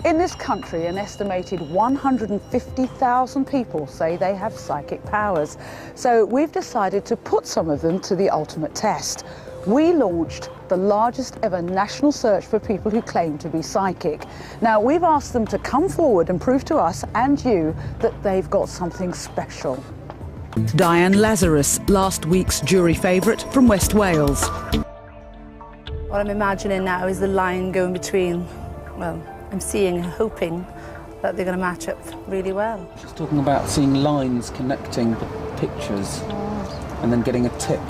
In this country, an estimated 150,000 people say they have psychic powers. So we've decided to put some of them to the ultimate test. We launched the largest ever national search for people who claim to be psychic. Now, we've asked them to come forward and prove to us and you that they've got something special. Diane Lazarus, last week's jury favourite from West Wales. What I'm imagining now is the line going between, well, I'm seeing and hoping that they're going to match up really well. She's talking about seeing lines connecting the pictures and then getting a tick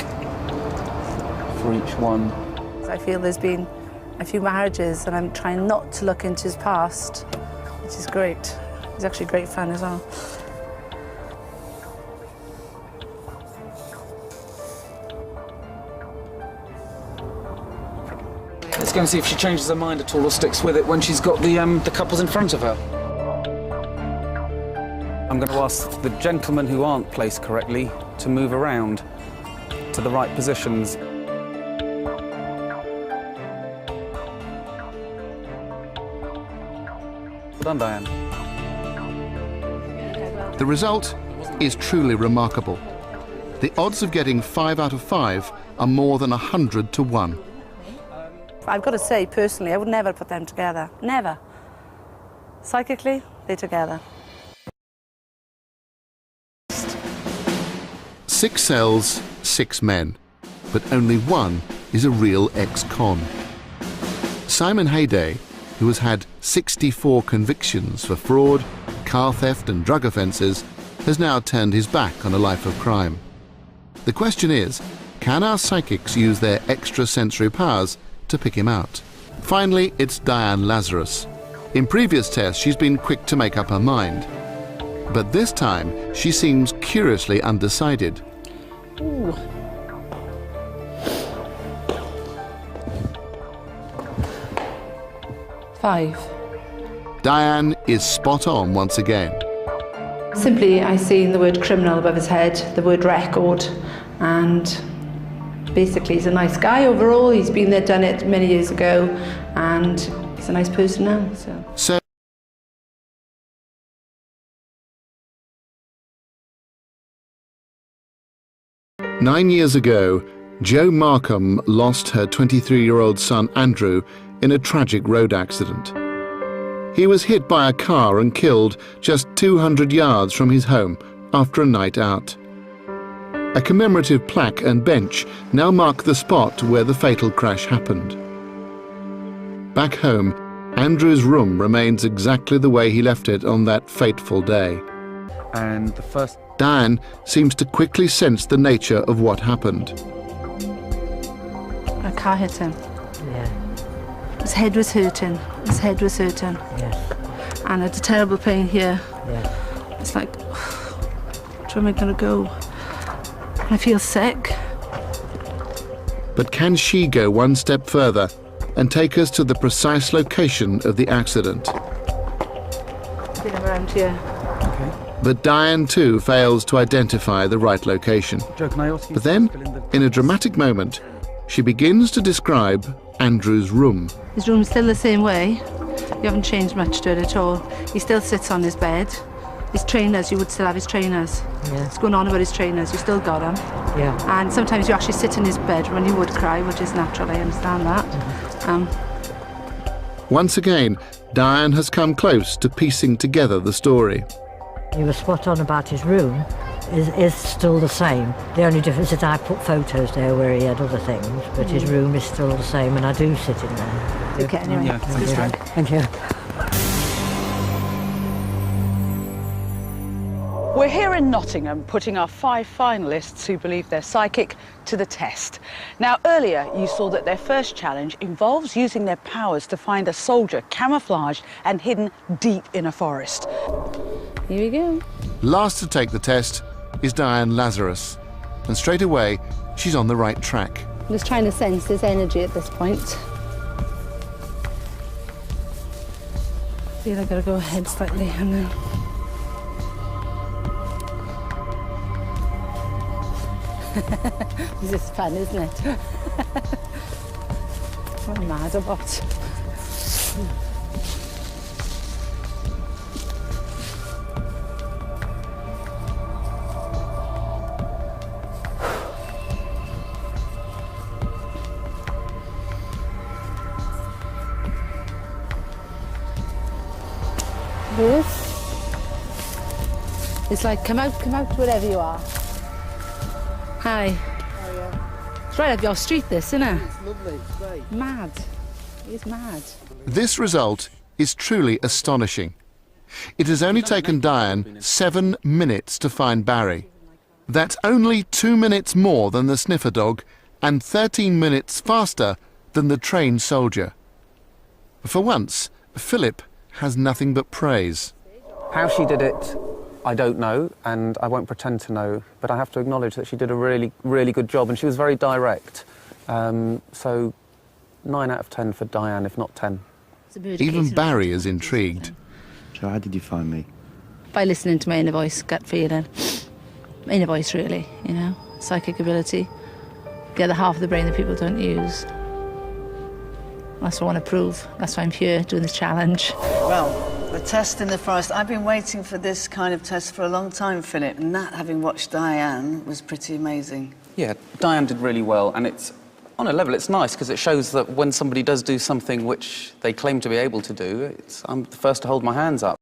for each one. I feel there's been a few marriages and I'm trying not to look into his past, which is great. It's actually great fun as well. Let's go and see if she changes her mind at all or sticks with it when she's got the couples in front of her. I'm going to ask the gentlemen who aren't placed correctly to move around to the right positions. Well done, Diane. The result is truly remarkable. The odds of getting 5 out of 5 are more than 100 to 1. I've got to say, personally, I would never put them together. Never. Psychically, they're together. 6 cells, 6 men, but only one is a real ex-con. Simon Hayday, who has had 64 convictions for fraud, car theft and drug offences, has now turned his back on a life of crime. The question is, can our psychics use their extrasensory powers to pick him out? Finally, it's Diane Lazarus. In previous tests, she's been quick to make up her mind. But this time, she seems curiously undecided. Ooh. Five. Diane is spot on once again. Simply, I seen the word criminal above his head, the word record, and basically he's a nice guy overall. He's been there, done it many years ago, and he's a nice person now. So 9 years ago, Jo Markham lost her 23-year-old son Andrew in a tragic road accident. He was hit by a car and killed just 200 yards from his home after a night out. A commemorative plaque and bench now mark the spot where the fatal crash happened. Back home, Andrew's room remains exactly the way he left it on that fateful day. And the first... Diane seems to quickly sense the nature of what happened. a car hit him. Yeah. His head was hurting. His head was hurting. Yes. And I had a terrible pain here. Yeah. It's like, where am I going to go? I feel sick. But can she go one step further and take us to the precise location of the accident? I've been around here. Okay. But Diane too fails to identify the right location. Joe, can I ask you But then, in a dramatic moment, she begins to describe Andrew's room. His room's still the same way. You haven't changed much to it at all. He still sits on his bed. His trainers, you would still have his trainers. Yeah. It's going on about his trainers, you still got them. Yeah. And sometimes you actually sit in his bed when you would cry, which is natural, I understand that. Once again, Diane has come close to piecing together the story. You were spot on about his room. Is still the same. The only difference is I put photos there where he had other things, but his room is still the same, and I do sit in there. Okay, anyway. Yeah, Thank you. Thank you. We're here in Nottingham putting our 5 finalists who believe they're psychic to the test. Now, earlier you saw that their first challenge involves using their powers to find a soldier camouflaged and hidden deep in a forest. Here we go. Last to take the test is Diane Lazarus, and straight away she's on the right track. I'm just trying to sense his energy at this point. I feel I've got to go ahead slightly and then... This is fun, isn't it? What am I mad about? This. It's like, come out, wherever you are. Hi. How are you? It's right up your street, this, isn't it? It's lovely, it's great. Mad. It's mad. This result is truly astonishing. It has only taken Diane 7 minutes to find Barry. That's only 2 minutes more than the sniffer dog and 13 minutes faster than the trained soldier. For once, Philip has nothing but praise. How she did it, I don't know, and I won't pretend to know, but I have to acknowledge that she did a really, really good job, and she was very direct. So 9 out of 10 for Diane, if not 10. Even Barry is intrigued. So how did you find me? By listening to my inner voice, gut feeling. Inner voice, really, you know, psychic ability. The other half of the brain that people don't use. That's what I want to prove. That's why I'm here doing this challenge. Well, the test in the forest. I've been waiting for this kind of test for a long time, Philip, and that, having watched Diane, was pretty amazing. Yeah, Diane did really well, and it's, on a level, it's nice because it shows that when somebody does do something which they claim to be able to do, I'm the first to hold my hands up.